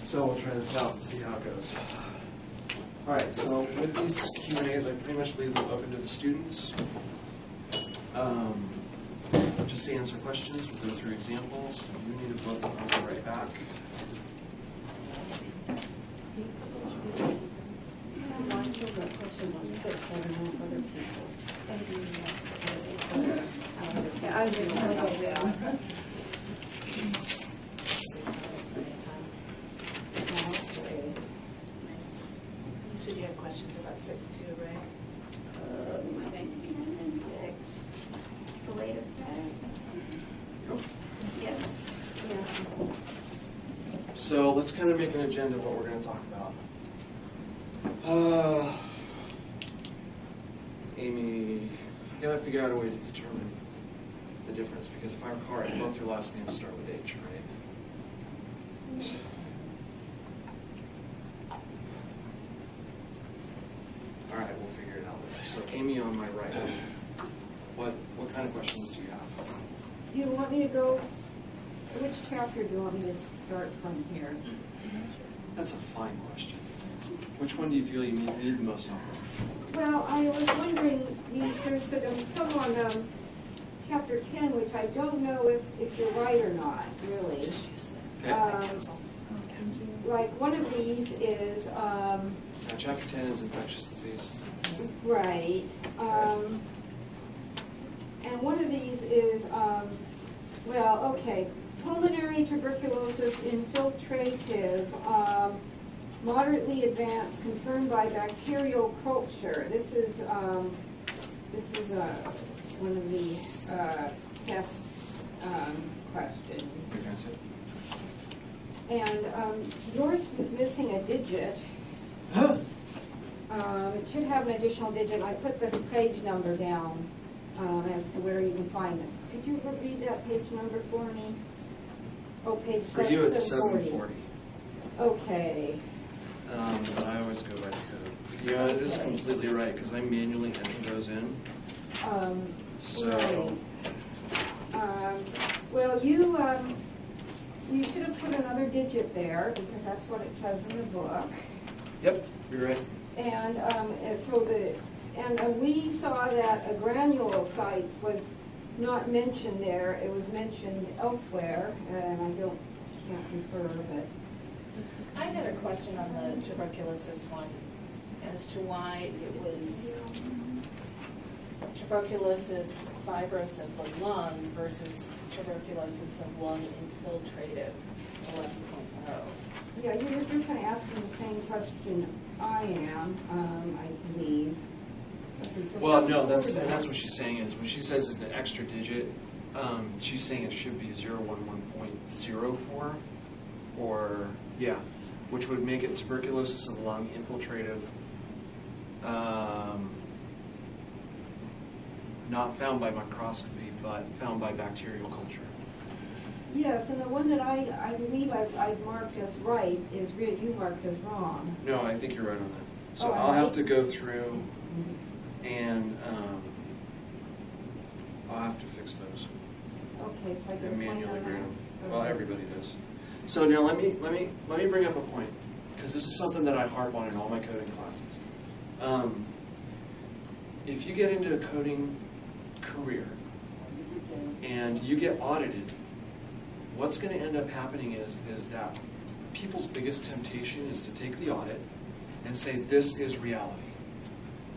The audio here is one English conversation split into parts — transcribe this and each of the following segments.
So we'll try this out and see how it goes. All right, so with these Q&As, I pretty much leave them open to the students. Just to answer questions, we'll go through examples. If you need a book, I'll be right back. You said you had questions about 6 too, right? I think 6. The later effect. Yes. Yeah. So let's kind of make an agenda of what we're going to talk about. Amy, I gotta figure out a way to determine the difference, because if I recall right, both your last names start with H, right? All right, we'll figure it out later. So Amy on my right, what kind of questions do you have? Do you want me to go, which chapter do you want me to start from here? That's a fine question. Which one do you feel you need the most help with? Well, I was wondering, there's some on chapter 10, which I don't know if you're right or not, really. Okay. Like one of these is, Now, chapter 10 is infectious disease. right, and one of these is, well, okay, pulmonary tuberculosis infiltrative, moderately advanced, confirmed by bacterial culture. This is one of the test questions. And yours was missing a digit. It should have an additional digit. I put the page number down as to where you can find this. Could you read that page number for me? Oh, page 740. For you, it's 740. Okay. But I always go by the code. Yeah, it is completely right, because I manually enter those in. So. Right. Well, you should have put another digit there, because that's what it says in the book. Yep, you're right. And we saw that a granulocytes was not mentioned there. It was mentioned elsewhere, and I can't refer, but. I had a question on the tuberculosis one as to why it was tuberculosis fibrous of the lung versus tuberculosis of lung infiltrative 11.0. Yeah, you're kind of asking the same question I am, I believe. Well, no, that's what she's saying is, when she says an extra digit, she's saying it should be 011.04, or, yeah, which would make it tuberculosis of the lung infiltrative, not found by microscopy, but found by bacterial culture. Yes, and the one that I believe I've marked as right is you marked as wrong. No, I think you're right on that. So Oh, I'll have to go through and I'll have to fix those. Okay, so I can And point manually that grade out. them. Well, everybody does. So now let me bring up a point, because this is something that I harp on in all my coding classes. If you get into a coding career and you get audited, what's going to end up happening is that people's biggest temptation is to take the audit and say, this is reality.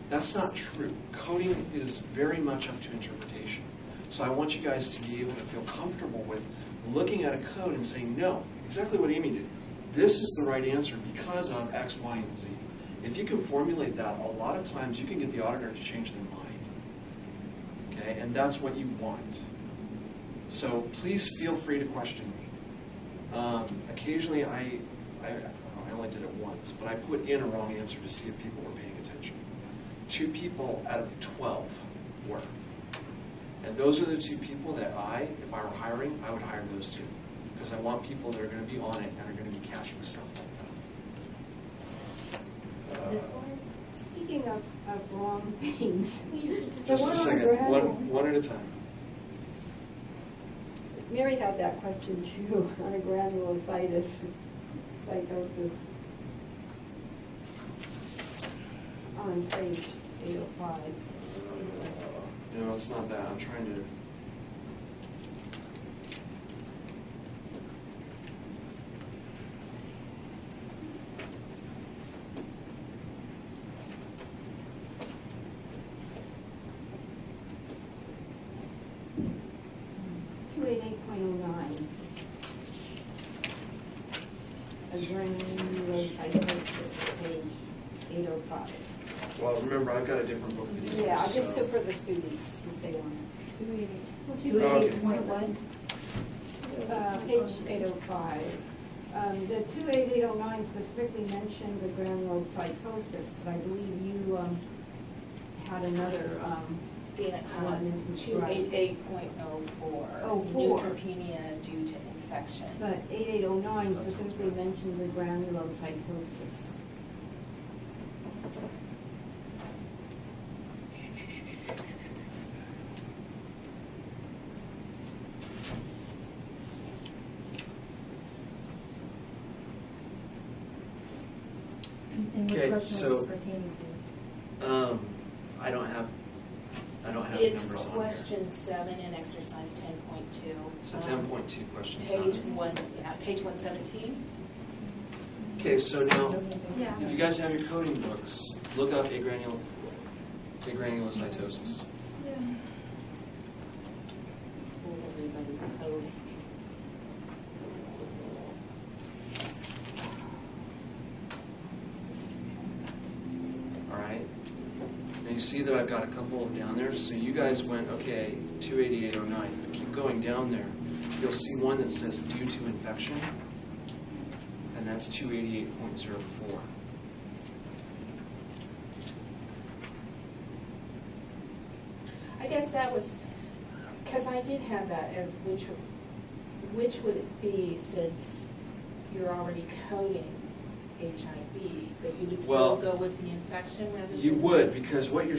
That's not true. Coding is very much up to interpretation. So I want you guys to be able to feel comfortable with looking at a code and saying, no, exactly what Amy did. This is the right answer because of X, Y, and Z. If you can formulate that, a lot of times you can get the auditor to change their mind. Okay, and that's what you want. So please feel free to question me. Occasionally, I only did it once, but I put in a wrong answer to see if people were paying attention. 2 people out of 12 were. And those are the 2 people that if I were hiring, I would hire those 2. Because I want people that are going to be on it and are going to be catching stuff like that. Speaking of wrong things. Just a second, one at a time. Mary had that question too on a granulocytis. granulocytosis on page 805. No, it's not that. I'm trying to. Granulocytosis, page 805. Well, remember, I've got a different book than you. Yeah, I so- just took for the students if they want it. 288.1. Page 805. The 28809 specifically mentions a granulocytosis, but I believe you had another, Yeah, One is 288.04. Oh, 4. Neutropenia due to infection. but 8809 That sounds specifically right. mentions a granulocytosis. And what Okay, question so- was pertaining to? I don't have It's numbers on here. question 7 in exercise 10.2. So 10.2, question Page 7. 117. Okay, so now, Yeah. if you guys have your coding books, look up agranulocytosis. Everybody code. All right. Now you see that I've got a couple down there. So you guys went, okay, 28809. Keep going down there. You'll see one that says due to infection, and that's 288.04. I guess that was, because I did have that as which would it be since you're already coding HIV, but you would Well, still go with the infection rather than? You would, because what you're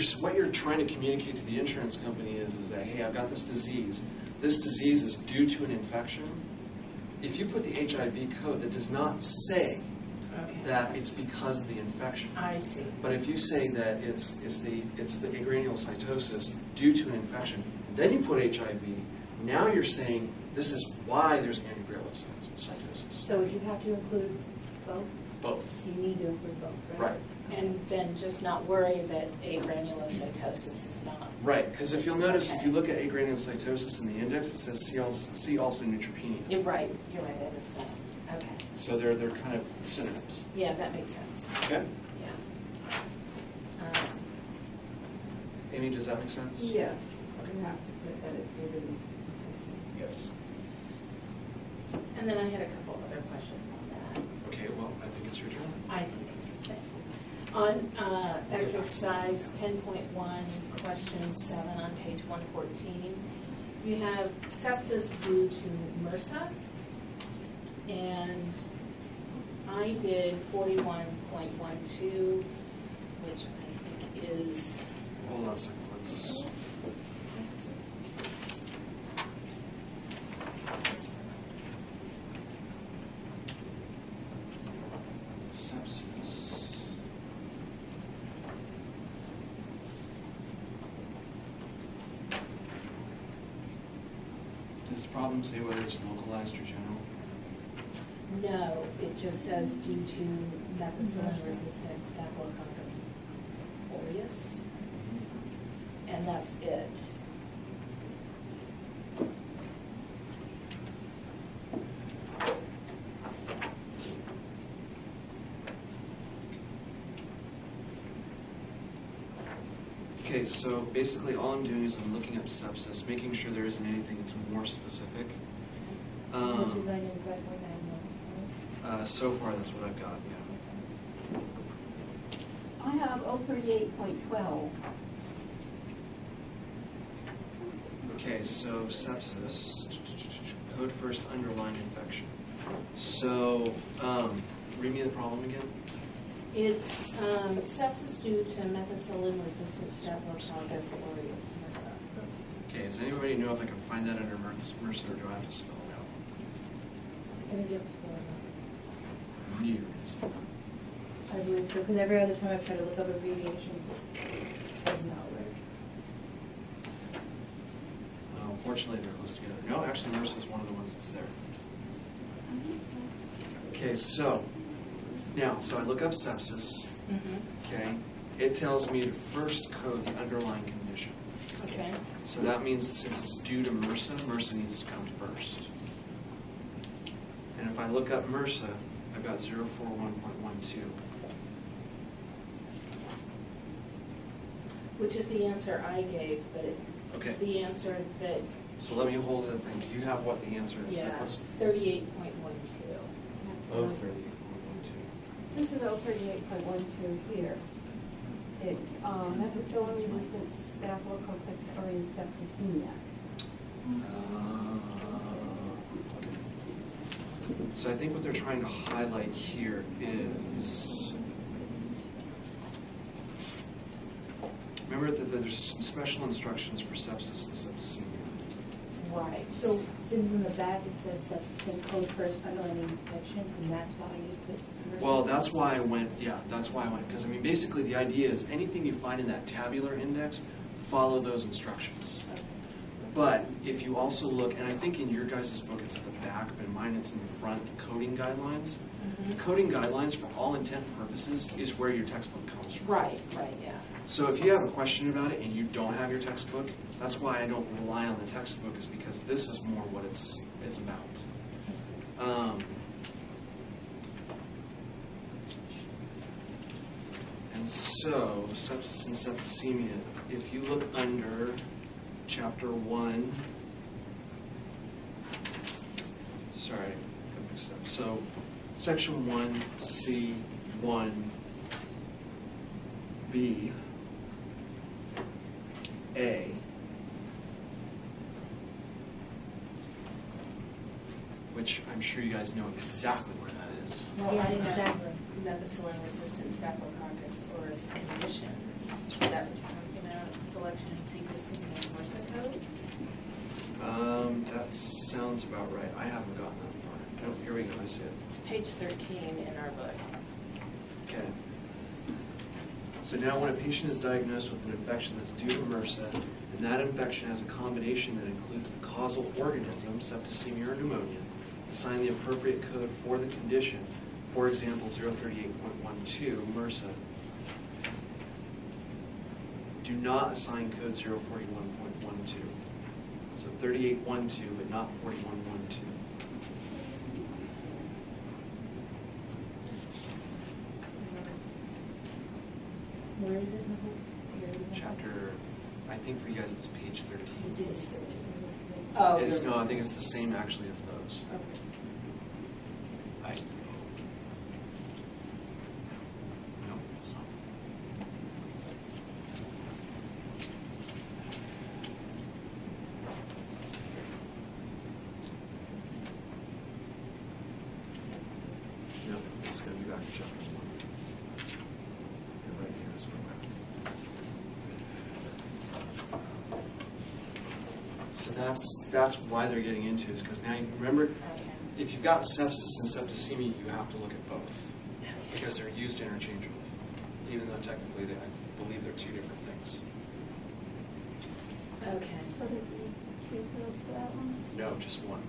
trying to communicate to the insurance company is that, hey, I've got this disease. This disease is due to an infection. If you put the HIV code, that does not say Okay. that it's because of the infection. I see. But if you say that it's the agranulocytosis due to an infection, then you put HIV, now you're saying this is why there's agranulocytosis. So you have to include both? Both. You need to include both, right? Right. And then just not worry that agranulocytosis is not. Right, because if you'll notice, if you look at agranulocytosis in the index, it says see also neutropenia. You're right, I missed that. Okay. So they're kind of synonyms. Yeah, that makes sense. Okay? Yeah. Amy, does that make sense? Yes, you have to put that as due to. Yes. And then I had a couple other questions on that. Okay, well, I think it's your turn. I think, on exercise 10.1, question 7 on page 114, you have sepsis due to MRSA, and I did 41.12, which I think is Hold on a second, let's, sepsis. Does the problem say whether it's localized or general? no, it just says due to methicillin-resistant Staphylococcus aureus, and that's it. Okay, so basically all I'm doing is I'm looking up sepsis, making sure there isn't anything that's more specific. Which is 95.91. So far, that's what I've got, yeah. I have 038.12. Okay, so sepsis, code first, underlying infection. So, read me the problem again. It's sepsis due to methicillin-resistant Staphylococcus aureus, MRSA. Okay, does anybody know if I can find that under MRSA, or do I have to spell it out? Can I give a score on new, isn't it? I believe so, because every other time I've tried to look up abbreviations, it does not work. Fortunately, they're close together. No, actually, MRSA is one of the ones that's there. Okay, so I look up sepsis. Okay, it tells me to first code the underlying condition. Okay. So that means that since it's due to MRSA, MRSA needs to come first. And if I look up MRSA, I've got 041.12. Which is the answer I gave, but Okay. the answer that, So let me hold the thing. Do you have what the answer is? yeah, Nicholas? 38.12. Oh, 38.12. This is 038.12 here. It's methicillin-resistant Staphylococcus aureus septicemia. Okay. So I think what they're trying to highlight here is, remember that there's some special instructions for sepsis and septicemia. Right. So since in the back it says sepsis and code first underlying infection, and that's why you put. Well, that's why I went, because I mean, basically the idea is anything you find in that tabular index, follow those instructions. Okay. But if you also look, and I think in your guys' book it's at the back, but in mine it's in the front, the coding guidelines. The coding guidelines, for all intent and purposes, is where your textbook comes from. Right, yeah. So if you have a question about it and you don't have your textbook, that's why I don't rely on the textbook, is because this is more what it's about. And so, sepsis and septicemia, if you look under chapter 1, sorry, I mixed up. So, section 1C, 1B, A, which I'm sure you guys know exactly where that is. Well, Yeah, I exactly. have methicillin-resistant Staphylococcus aureus conditions. Is that what you're talking about? Selection and sequencing of MRSA codes? That sounds about right. I haven't gotten that far. Oh, here we go, I see it. It's page 13 in our book. Okay. So now when a patient is diagnosed with an infection that's due to MRSA, and that infection has a combination that includes the causal organism, septicemia or pneumonia, assign the appropriate code for the condition. For example, 038.12, MRSA. Do not assign code 041.12. So 38.12, but not 41.12. Where is it? Chapter, I think for you guys it's page 13. This is 13. This is like. Oh, It's, no, I think it's the same actually as those. Okay. No, it's not. No, this is going to be back to chapter 1. You're right here is where we're at. So that's why they're getting into it, is because now you remember, Okay. if you've got sepsis and septicemia, you have to look at both, because they're used interchangeably, even though technically I believe they're two different things. Okay. So there's two codes for that one? No, just one.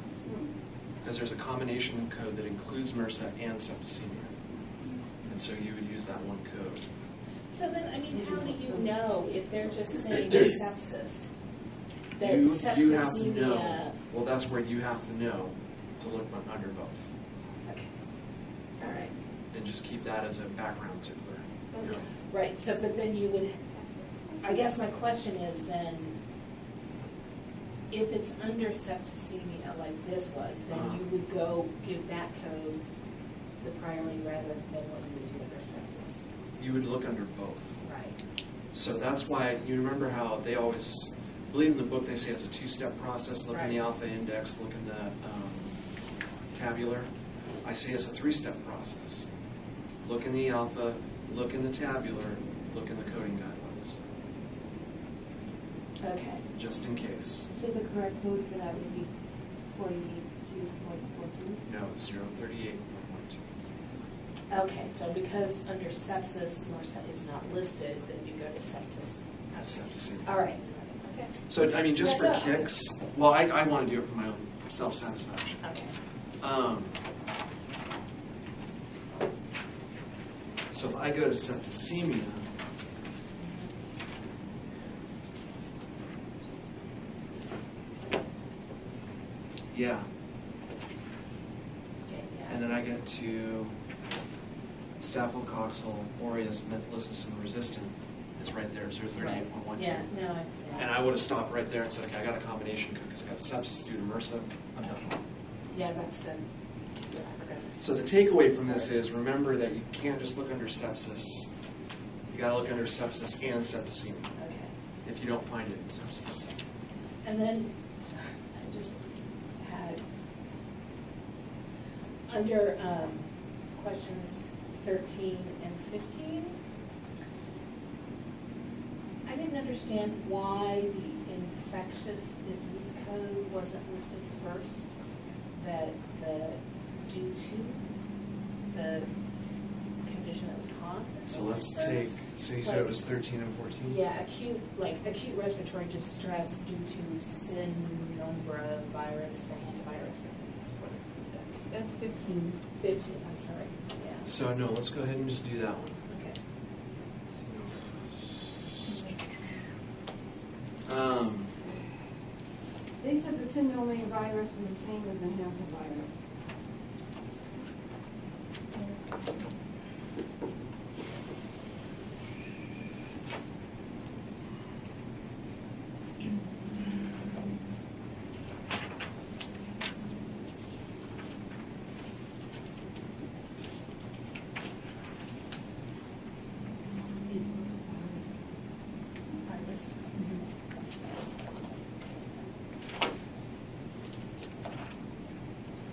Because there's a combination code that includes MRSA and septicemia. And so you would use that one code. So then, I mean, how do you know if they're just saying sepsis? That You septicemia. have to know. Well, that's where you have to know to look under both. Okay. All right. And just keep that as a background tickler. Okay. Right, so, but then you would, I guess my question is then, if it's under septicemia like this was, then you would go give that code the priority rather than what you would do for sepsis. You would look under both. Right. So that's why, you remember how they always, I believe in the book they say it's a two-step process. Look in the Right. alpha index, look in the tabular. I say it's a three-step process. Look in the alpha, look in the tabular, look in the coding guidelines, Okay. just in case. So the correct code for that would be 42.42? No, 038.12. Okay, so because under sepsis, MRSA is not listed, then you go to septis. Septicemia. All right. Okay. So, I mean, just for Yeah, no. kicks, well, I want to do it for my own self-satisfaction. Okay. So if I go to septicemia, yeah, Okay, yeah. and then I get to staphylococcal aureus, methylosis, and resistant. It's right there, 038.12. Yeah, no, yeah. And I would have stopped right there and said, okay, I got a combination code because I got sepsis due to MRSA. I'm done. Okay. Yeah, that's the, yeah, I forgot this. So the takeaway from this is remember that you can't just look under sepsis. You got to look under sepsis and septicemia Okay. if you don't find it in sepsis. And then I just had, under questions 13 and 15, I didn't understand why the infectious disease code wasn't listed first, that the due to the condition that was caused. So let's was take, first. so you said it was 13 and 14? Yeah, acute respiratory distress due to Cynomolgus virus, the hantavirus, I think is what That's 15. 15, I'm sorry, yeah. So no, let's go ahead and just do that one. Okay. They said the Cynomolgus virus was the same as the hantavirus. Virus.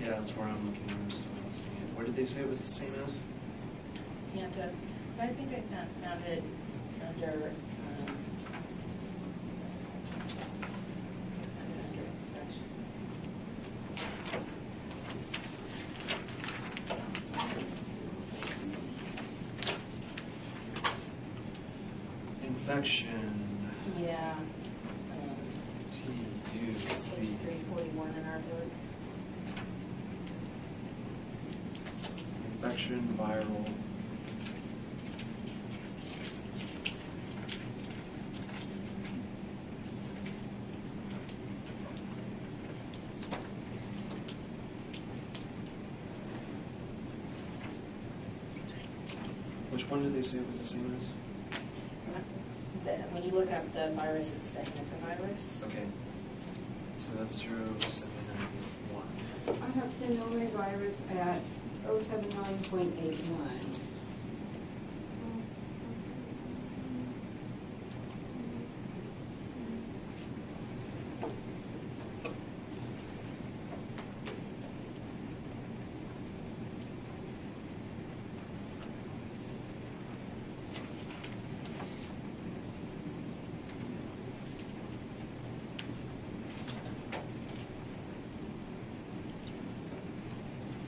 Yeah, that's where I'm looking. I'm still not seeing it. What did they say it was the same as? Hanta, but I think I found it under, under infection. Infection. Yeah. T-U-V. Page 341 in our book. Infection, viral. Which one did they say it was the same as? When you look up the virus, it's the hantavirus. Okay. So that's 0791. I have Cynomolgus virus at 079.81.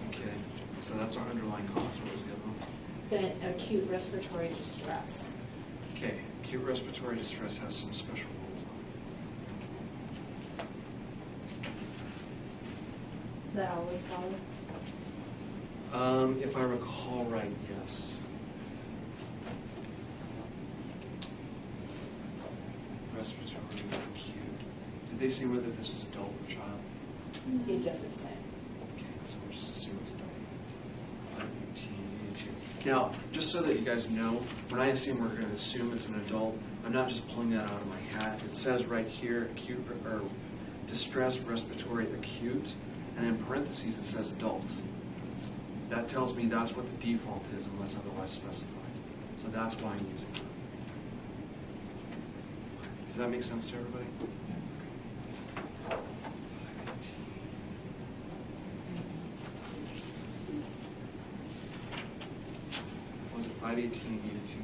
Okay. So that's our underlying cause. What was the other one? Then acute respiratory distress. Okay. Acute respiratory distress has some special rules on That always follow? it. If I recall right, yes. Respiratory acute. Did they say whether this was adult or child? It doesn't say. Okay, so we'll just assume it's adult. 51882. Now, just so that you guys know, when I assume we're going to assume it's an adult, I'm not just pulling that out of my hat. It says right here, acute or distress respiratory acute, and in parentheses it says adult. That tells me that's what the default is unless otherwise specified. So that's why I'm using that. Does that make sense to everybody? What was it 51882?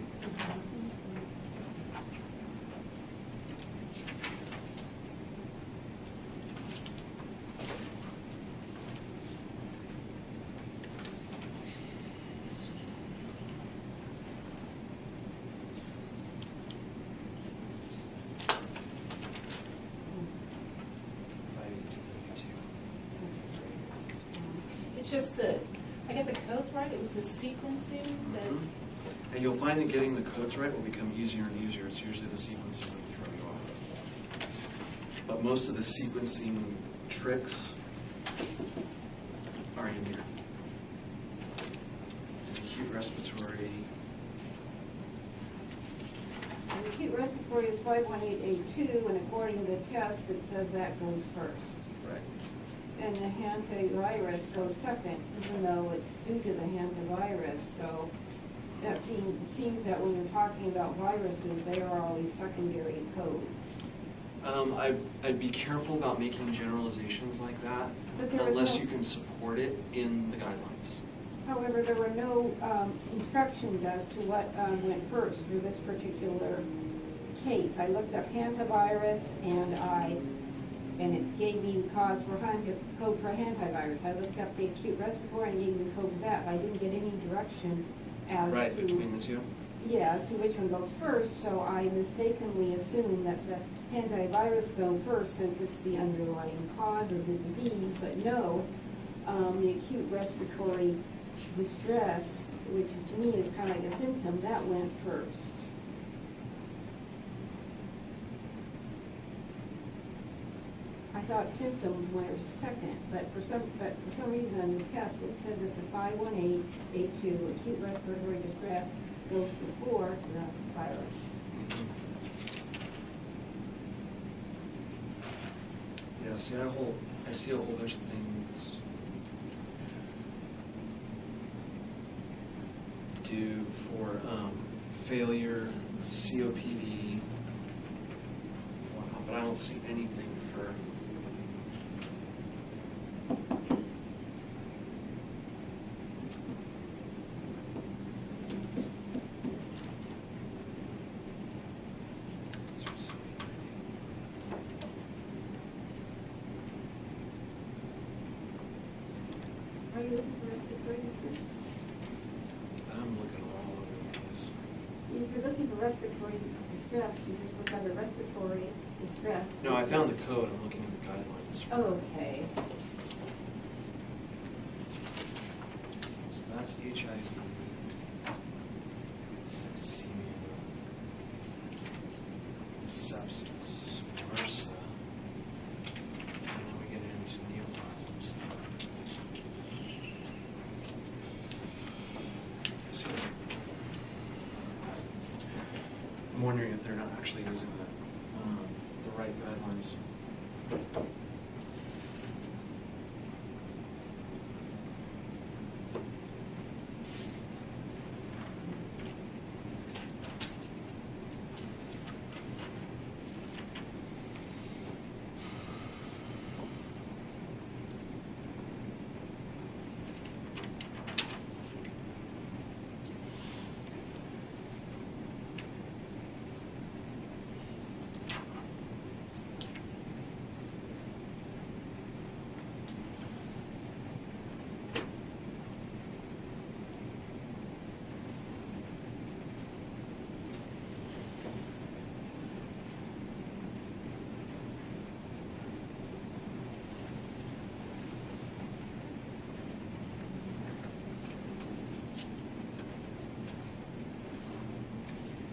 It's just the, I got the codes right, it was the sequencing that, And you'll find that getting the codes right will become easier and easier. It's usually the sequencing that will throw you off. But most of the sequencing tricks are in here. Acute respiratory. And acute respiratory is 51882, and according to the test, it says that goes first. Right. And the hantavirus goes second, even though it's due to the hantavirus, so that seems that when we're talking about viruses, they are always secondary codes. I'd be careful about making generalizations like that But there is unless no- you can support it in the guidelines. However, there were no instructions as to what went first for this particular case. I looked up hantavirus and it gave me the code for hantavirus. I looked up the acute respiratory and it gave me the code for that, but I didn't get any direction as Right, to. between the two? Yeah, as to which one goes first, so I mistakenly assumed that the hantavirus go first since it's the underlying cause of the disease, but no, the acute respiratory distress, which to me is kind of like a symptom, that went first. I thought symptoms went second, but for some reason on the test, it said that the 51882 acute respiratory distress goes before the virus. Yeah, see, I see a whole bunch of things due for failure, COPD, whatnot, but I don't see anything for Are you looking for respiratory distress? I'm looking all over the place. If you're looking for respiratory distress, you just look under respiratory distress. No, I found the code. I'm looking at the guidelines. Okay. So that's HIV, septicemia, sepsis, MRSA, and then we get into neoplasms. So, I'm wondering if they're not actually using the right guidelines.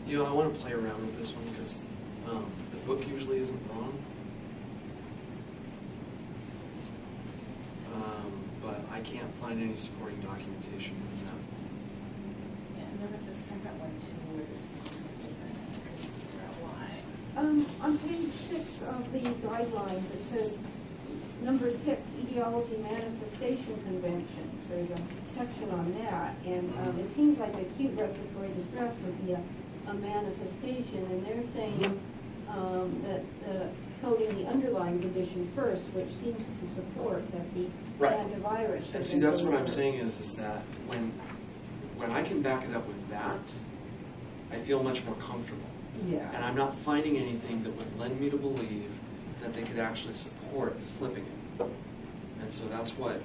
You know, I want to play around with this one because the book usually isn't wrong. But I can't find any supporting documentation in that. yeah, and there was a second one too, where the sequence was different, and I couldn't figure out why. On page 6 of the guidelines, it says, number 6, etiology manifestation conventions. There's a section on that, and it seems like acute respiratory distress would be a manifestation, and they're saying that coding the underlying condition first, which seems to support that the Right. hantavirus. And see, that's what I'm saying is that when I can back it up with that, I feel much more comfortable. Yeah. And I'm not finding anything that would lend me to believe that they could actually support flipping it. And so that's where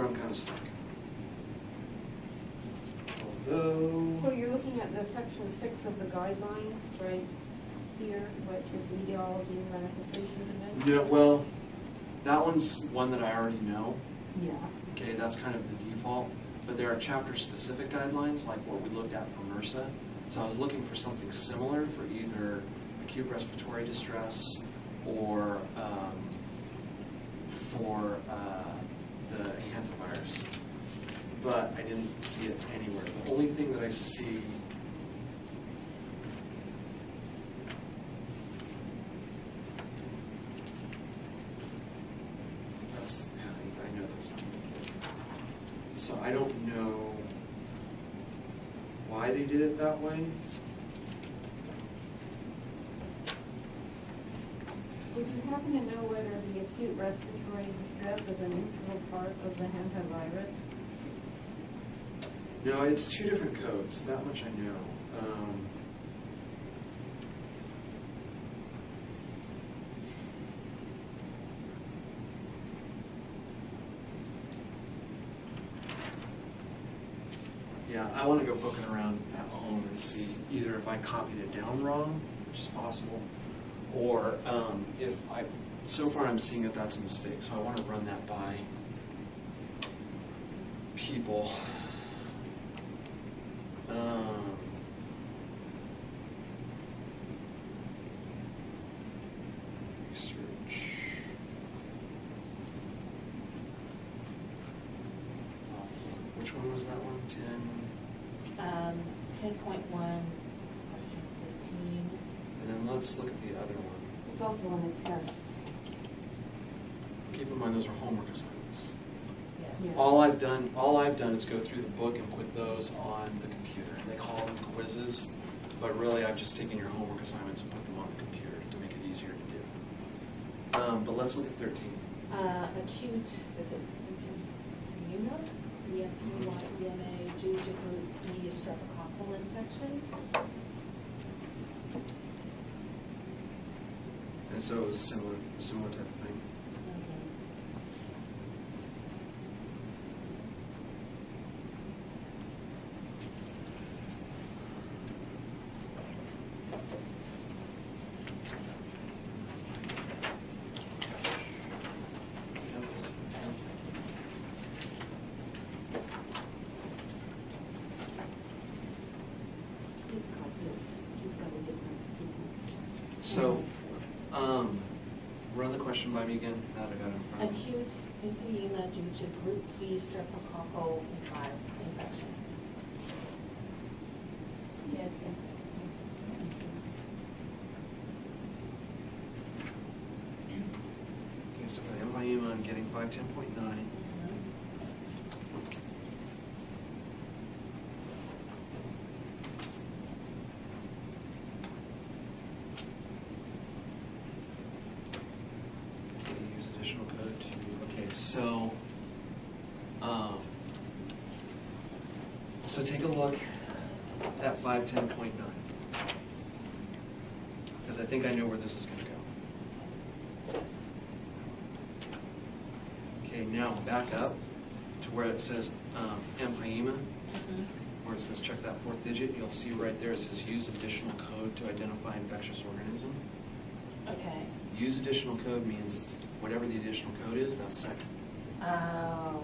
I'm kind of stuck. Although, So you're looking at the section 6 of the guidelines, right here, which is the etiology and manifestation convention? yeah, well, that one's one that I already know. Yeah. Okay, that's kind of the default, but there are chapter-specific guidelines, like what we looked at for MRSA. So I was looking for something similar for either acute respiratory distress or for the hantavirus, but I didn't see it anywhere. The only thing that I see I know that's not good. So I don't know why they did it that way. Would you happen to know whether the acute respiratory distress is an integral part of the hantavirus? No, it's two different codes, that much I know. Yeah, I want to go poking around at home and see either if I copied it down wrong, which is possible, or so far I'm seeing that that's a mistake, so I want to run that by people. Research. Which one was that one? 10.1, question 13. And then let's look at the other one. It's also on the test. Keep in mind those are homework assignments. Yes. Yes. All I've done is go through the book and put those on the computer. They call them quizzes, but really I've just taken your homework assignments and put them on the computer to make it easier to do. But let's look at 13. Acute, is it EMPYEMA? EMPYEMA due to group B streptococcal infection. And so it was similar type of thing. It's got this. It's got a different sequence. So, run the question by me again, now that I got it in front of me. Acute emphysema due to group B streptococcal infection. Yes. Okay, so for the MIEMA, I'm getting 510.9. Use additional code to, okay, so take a look at 510.9. Because I think I know where this is going to go. Okay, now back up to where it says MIEMA, where it says check that fourth digit. You'll see right there it says use additional code to identify infectious organism. Okay. Use additional code means whatever the additional code is, that's second. Oh,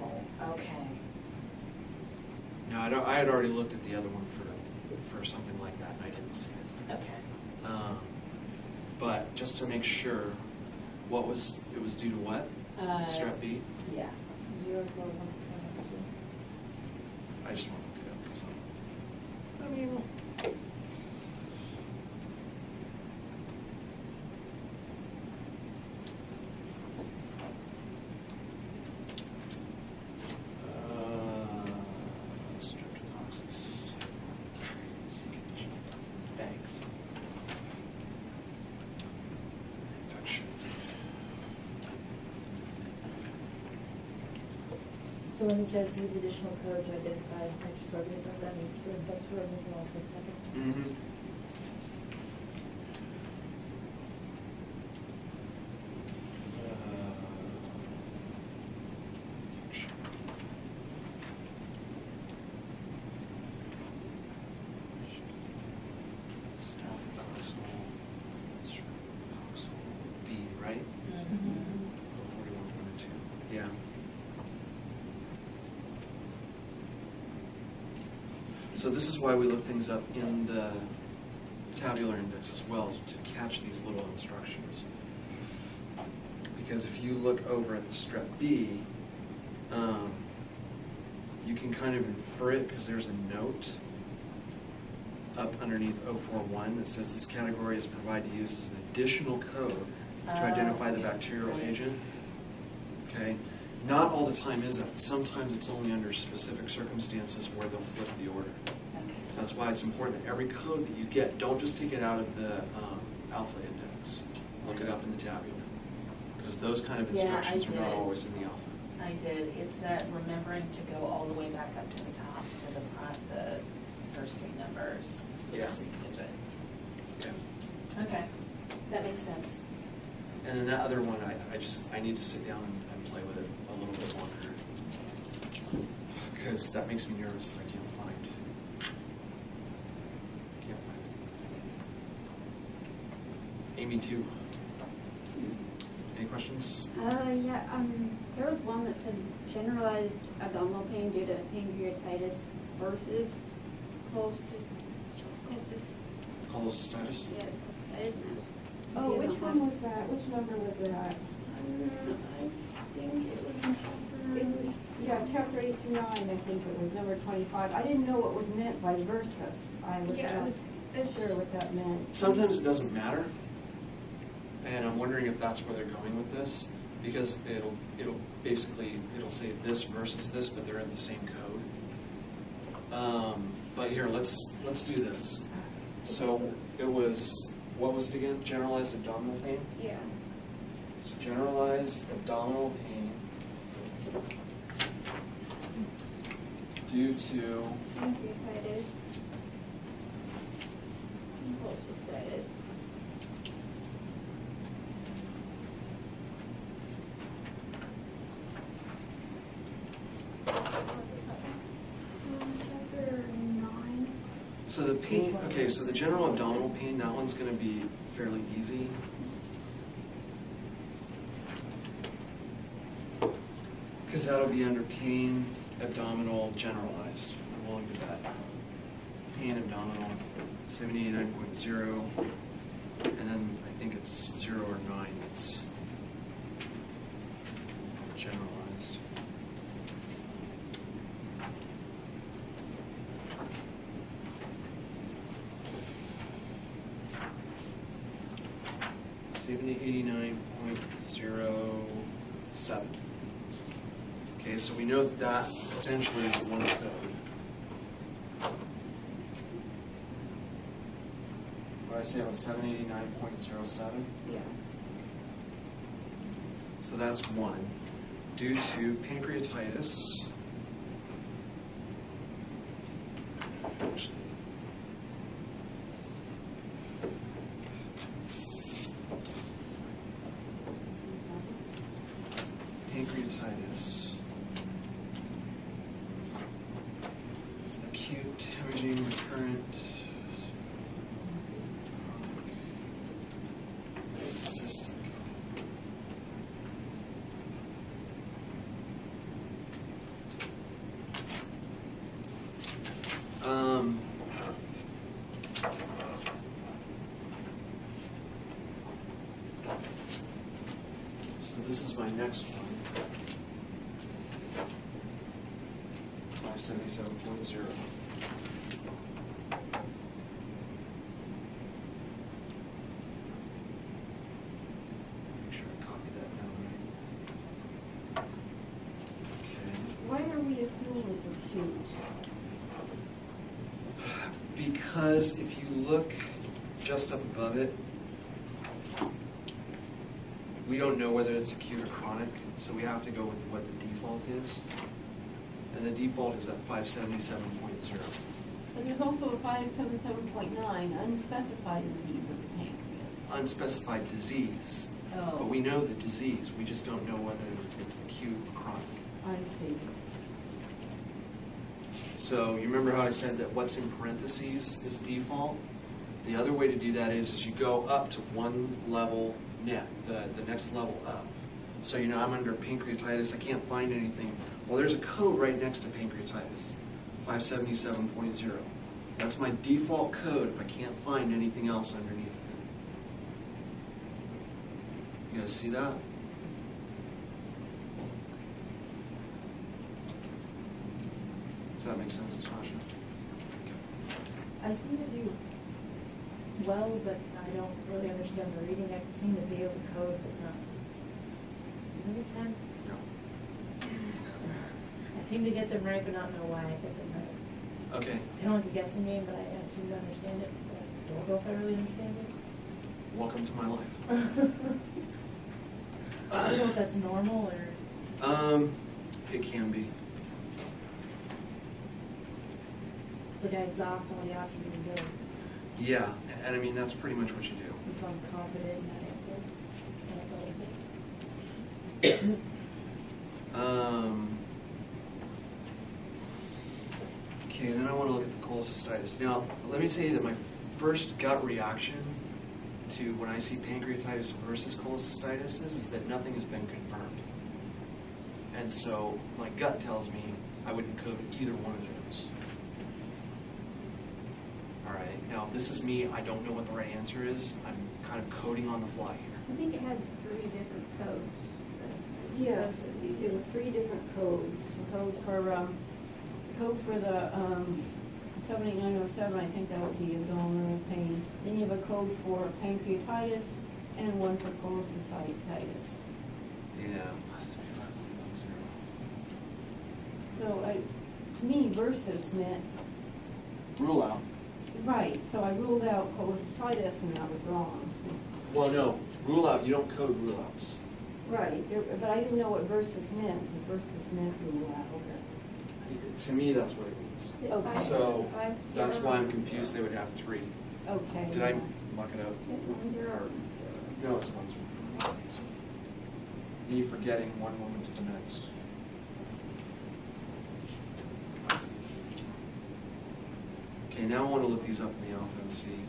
okay. Now, I had already looked at the other one for something like that, and I didn't see it. Okay. But just to make sure, it was due to what? Strep B? Yeah. 041. I just want to look it up because I mean, Streptococcus traceation. Thanks. Infection. So when it says use additional code to identify infectious organism, that means the infectious organism also is second? Mm-hmm. Streptococcus B, right? 41.2. Yeah. So this is why we look things up in the tabular index as well, is to catch these little instructions. Because if you look over at the strep B, you can kind of infer it because there's a note up underneath 041 that says this category is provided to use as an additional code to identify the bacterial agent. Okay? Not all the time is it. Sometimes it's only under specific circumstances where they'll flip the order. So that's why it's important that every code that you get, don't just take it out of the alpha index. Look it up in the tabular. Because those kind of instructions are not always in the alpha. I did. It's that remembering to go all the way back up to the top to the first three numbers, Yeah. 3 digits. Okay. Okay, that makes sense. And then that other one, I need to sit down and play with it a little bit longer. Because that makes me nervous that I can't find. Amy too. Any questions? Yeah, there was one that said generalized abdominal pain due to pancreatitis versus cholecystitis. Cholecystitis? Yes, cholecystitis, and I was. Oh, which one was that? Which number was that? I think it was in It was, chapter 8 to 9, I think it was, number 25. I didn't know what was meant by versus. I was Yeah, not sure what that meant. Sometimes it doesn't matter. And I'm wondering if that's where they're going with this. Because it'll say this versus this, but they're in the same code. But here, let's do this. So it was, what was it again? Generalized abdominal pain? Yeah. So generalized abdominal pain due to Pancreatitis. And cholecystitis. Chapter 9. So the pain, okay, so the general abdominal pain, that one's going to be fairly easy. Because that'll be under pain, abdominal, generalized. I'm willing to bet. Pain, abdominal, 789.0, and then I think it's 0 or 9 that's generalized. $7089.07. Okay, so we know that essentially is one code. What did I say, it was 789.07? Yeah. So that's one. Due to pancreatitis. Actually, pancreatitis, acute, hemorrhaging, recurrent, cystic. So this is my next one. 577.0. Make sure I copy that down right. Okay. Why are we assuming it's acute? Because if you look just up above it, we don't know whether it's acute or chronic, so we have to go with what the default is. And the default is at 577.0. But there's also a 577.9, unspecified disease of the pancreas. Unspecified disease. Oh. But we know the disease, we just don't know whether it's acute or chronic. I see. So you remember how I said that what's in parentheses is default? The other way to do that is you go up to one level net, the next level up. So I'm under pancreatitis, I can't find anything. Well, there's a code right next to pancreatitis. 577.0. That's my default code if I can't find anything else underneath it. You guys see that? Does that make sense, Tasha? Okay. I seem to do well, but I don't really understand the reading. I can seem to be able to code, but not. Does that make sense? No. I seem to get them right, but not know why I get them right. Okay. It's kind of like a guessing game, but I seem to understand it. But I don't know if I really understand it. Welcome to my life. I don't know if that's normal or. It can be. Like I exhaust all the options and go. Yeah, and I mean, that's pretty much what you do. If I'm confident in that answer, and I believe it. Okay, then I want to look at the cholecystitis. Now, let me tell you that my first gut reaction to when I see pancreatitis versus cholecystitis is that nothing has been confirmed. And so my gut tells me I wouldn't code either one of those. All right, now if this is me, I don't know what the right answer is. I'm kind of coding on the fly here. I think it had 3 different codes. Yeah, it was 3 different codes. The code for the 7907, I think that was the abdominal pain. Then you have a code for pancreatitis and one for cholecystitis. Yeah, must be 5.10. So to me, versus meant, Rule out. right, so I ruled out cholecystitis and I was wrong. Well, no, rule out, you don't code rule outs. Right, but I didn't know what versus meant. The versus meant rule out. To me, that's what it means. Is it Okay. So 5, that's 0, why I'm 1, confused 0? they would have 3. Okay. Did I muck it up? Is it 1, 0 or 0? No, it's 1, 0. Me forgetting one moment to the next. Okay, now I want to look these up in the alpha and see.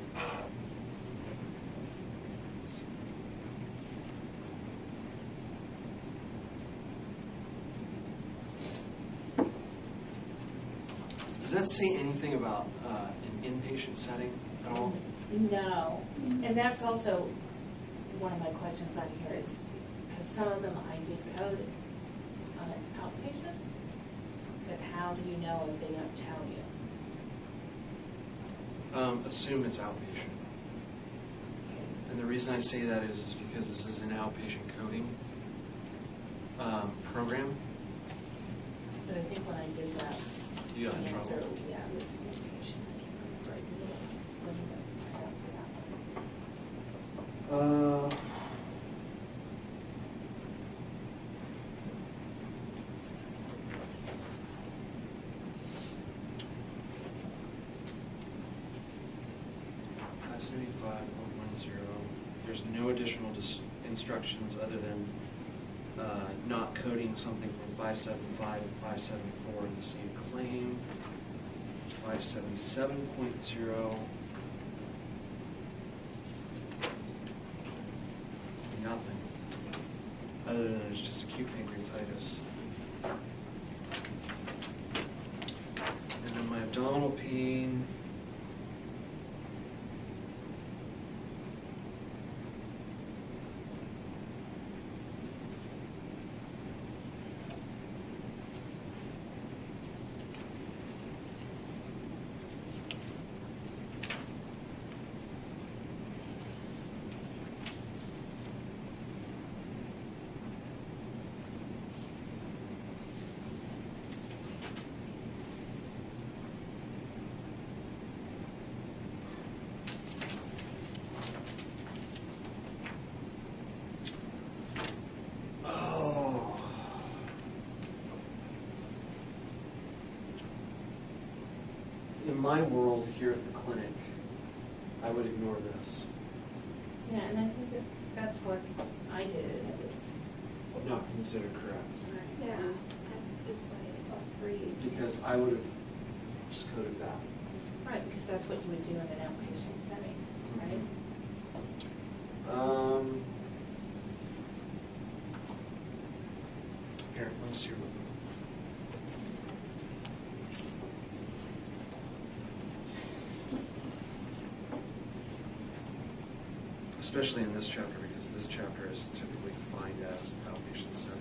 Does that say anything about an inpatient setting at all? No, and that's also one of my questions on here is, because some of them I did code on an outpatient, but how do you know if they don't tell you? Assume it's outpatient. And the reason I say that is because this is an outpatient coding program. But I think when I did that, You got in the answer, trouble. yeah, it was inpatient. I can't remember, I did it, wasn't it? I don't forget. There's no additional instructions other than not coding something from 575 and 574 in the same claim. 577.0. Nothing. Other than it's just acute pancreatitis. And then my abdominal pain. In my world here at the clinic, I would ignore this. Yeah, and I think that that's what I did, it was. Not considered correct. Yeah, that's why about 3. Because I would have just coded that. Right, because that's what you would do in an outpatient setting, right? Here, let me see. especially in this chapter, because this chapter is typically defined as outpatient setting.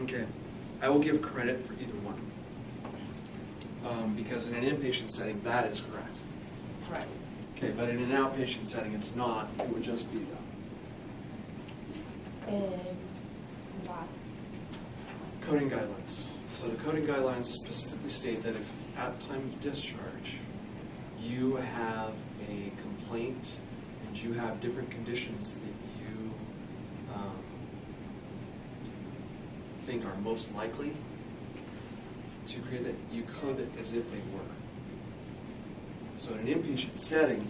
Okay, I will give credit for either one. Because in an inpatient setting, that is correct. Right. Okay, but in an outpatient setting, it's not. It would just be the And why? coding guidelines. So the coding guidelines specifically state that if at the time of discharge, you have a complaint and you have different conditions that you think are most likely to create that, you code it as if they were. So in an inpatient setting,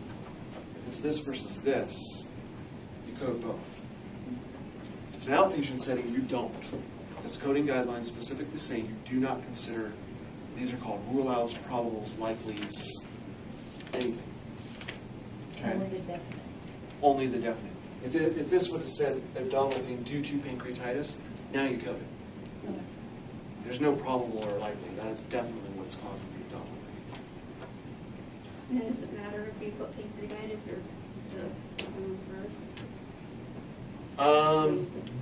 if it's this versus this, you code both. If it's an outpatient setting, you don't. Because coding guidelines specifically say you do not consider, these are called rule-outs, probables, likelies, anything. Okay? Only the definite. Only the definite. If this would have said abdominal pain due to pancreatitis, now you code it. Okay. There's no probable or likely. That is definitely what's causing the abdominal pain. And it doesn't matter if you put pancreatitis or the one first?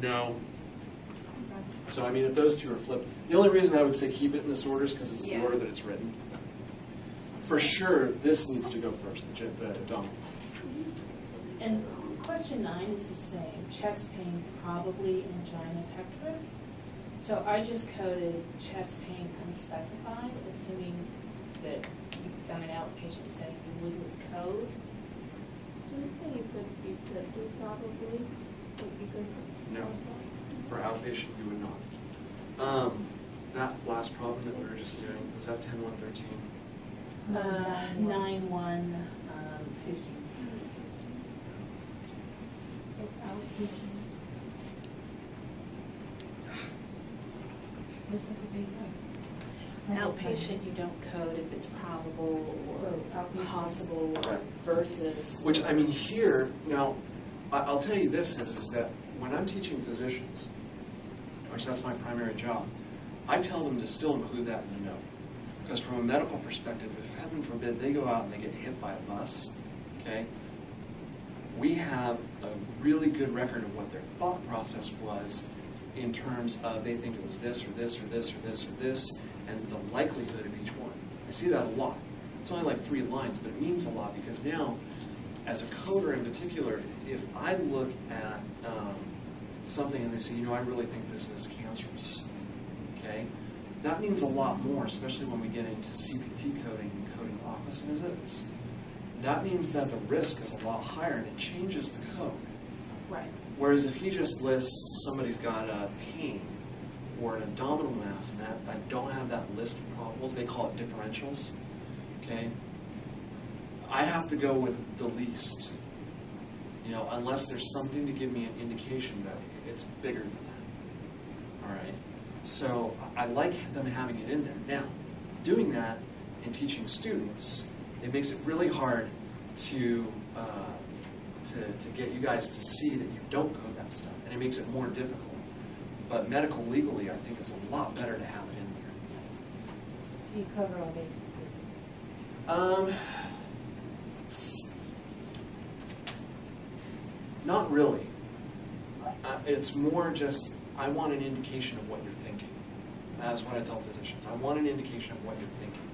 No. So, I mean, if those two are flipped, the only reason I would say keep it in this order is because it's the Yeah. order that it's written. For sure, this needs to go first, the abdominal. And question 9 is the same, chest pain, probably angina pectoris. So I just coded chest pain unspecified, assuming that you've done an outpatient setting, you wouldn't code. So you say you could do probably, but you could. No. For outpatient, you would not. That last problem that we were just doing, was that 10.113? 9.1, 15. So outpatient. Let's look at the Outpatient, you don't code if it's probable or So outpatient. possible Right. versus. Which, I mean, here, now, I'll tell you this is that when I'm teaching physicians, which that's my primary job, I tell them to still include that in the note. Because from a medical perspective, if heaven forbid they go out and they get hit by a bus, okay, we have a really good record of what their thought process was in terms of they think it was this or this or this or this or this, and the likelihood of each one. I see that a lot. It's only like 3 lines, but it means a lot because now, as a coder in particular, if I look at something and they say, you know, I really think this is cancerous, okay, that means a lot more, especially when we get into CPT coding and coding office visits. That means that the risk is a lot higher and it changes the code. Right. Whereas if he just lists somebody's got a pain or an abdominal mass and that I don't have that list of probables, they call it differentials, okay? I have to go with the least, you know, unless there's something to give me an indication that it's bigger than that, all right? So I like them having it in there. Now, doing that and teaching students, it makes it really hard to get you guys to see that you don't code that stuff, and it makes it more difficult. But medical legally, I think it's a lot better to have it in there. So you cover all bases, basically. Not really. It's more just, I want an indication of what you're thinking. That's what I tell physicians. I want an indication of what you're thinking.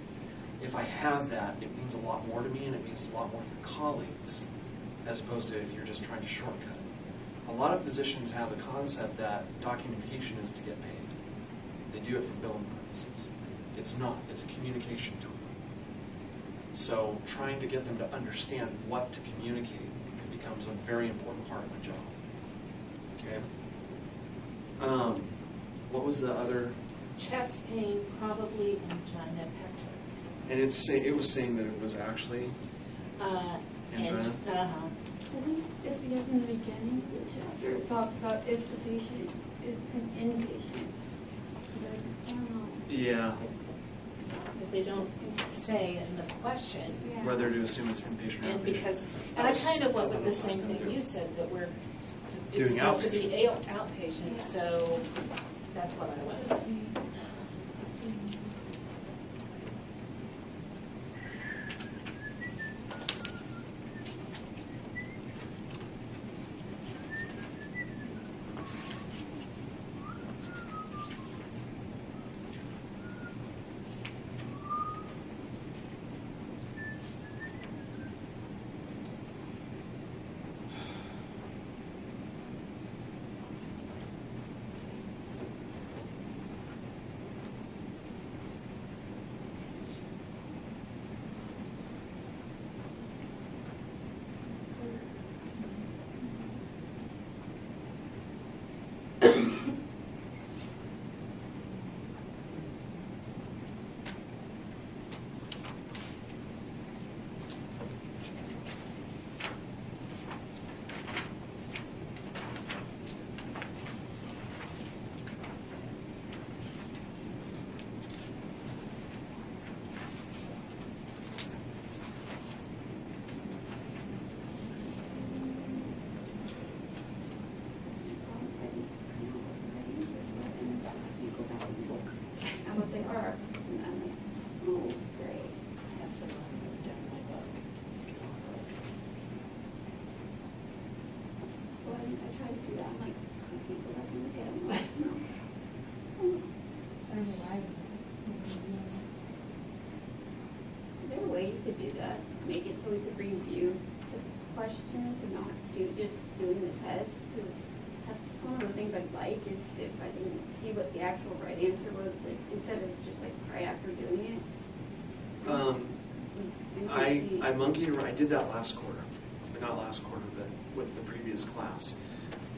If I have that, it means a lot more to me and it means a lot more to your colleagues, as opposed to if you're just trying to shortcut. A lot of physicians have the concept that documentation is to get paid. They do it for billing purposes. It's not. It's a communication tool. So trying to get them to understand what to communicate becomes a very important part of my job. Okay? What was the other? Chest pain, probably angina pectoris. And it was saying that it was actually angina? Uh-huh. I think it's because in the beginning of the chapter, it talks about if the patient is an inpatient. I don't know. Yeah, If they don't say in the question, Yeah. whether to assume it's inpatient or and outpatient. because, That and I was kind of went something with the else I was same gonna thing do. you said, that it's Doing supposed to be outpatient. outpatient, so that's what I went with. And what they are, and I'm like, oh, great. I have some down in my book. Well, I tried to do that, I'm like, I can't go back and look at them, like, no. I don't know why. Is there a way you could do that, make it so we could review the questions and not just doing the test? Because that's one of the things I'd like, is if I can see what the actual right answer was, like, instead of just like right after doing it. I monkeyed around, I did that last quarter, or not last quarter, but with the previous class.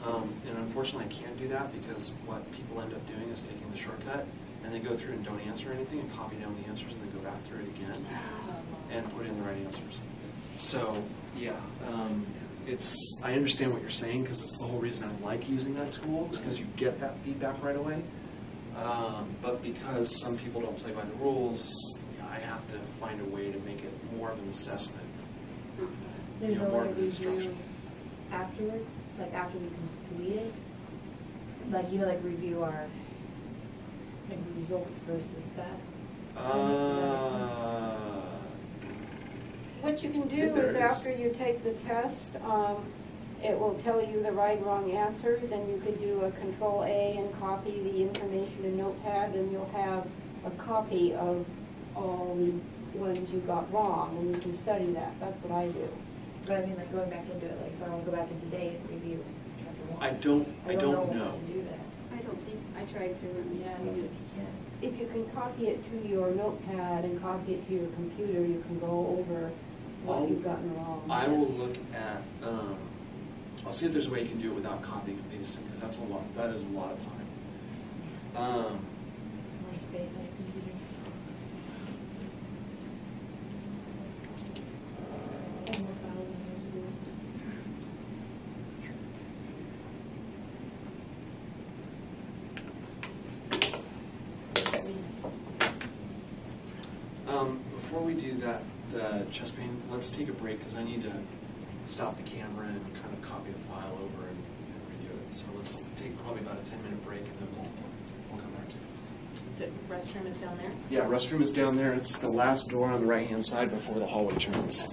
And unfortunately, I can't do that because what people end up doing is taking the shortcut, and they go through and don't answer anything, and copy down the answers, and then go back through it again, and put in the right answers. So, yeah, I understand what you're saying, because it's the whole reason I like using that tool, is because you get that feedback right away. But because some people don't play by the rules, I have to find a way to make it more of an assessment. There's Yeah, a more way to of an review instruction. afterwards, like after we complete it. Like, you know, like review our like results versus that. What you can do There is it is. after you take the test, it will tell you the right and wrong answers, and you could do a Control A and copy the information in Notepad, and you'll have a copy of all the ones you got wrong, and you can study that. That's what I do. But I mean, like going back into it, like if I want to go back in today and review chapter 1. I don't I don't know. know. If I can do that. I don't think, I tried to, and Yeah, I don't know if you can. If you can copy it to your Notepad and copy it to your computer, you can go over what you've gotten wrong. I will look at, I'll see if there's a way you can do it without copying and pasting, because that is a lot of time. It's more space on your computer. And more files on your Before we do that, the chest pain, let's take a break, because I need to stop the camera and kind of copy the file over and redo it. So let's take probably about a 10-minute break, and then we'll come back to it. Is it restroom is down there? Yeah, restroom is down there. It's the last door on the right-hand side before the hallway turns.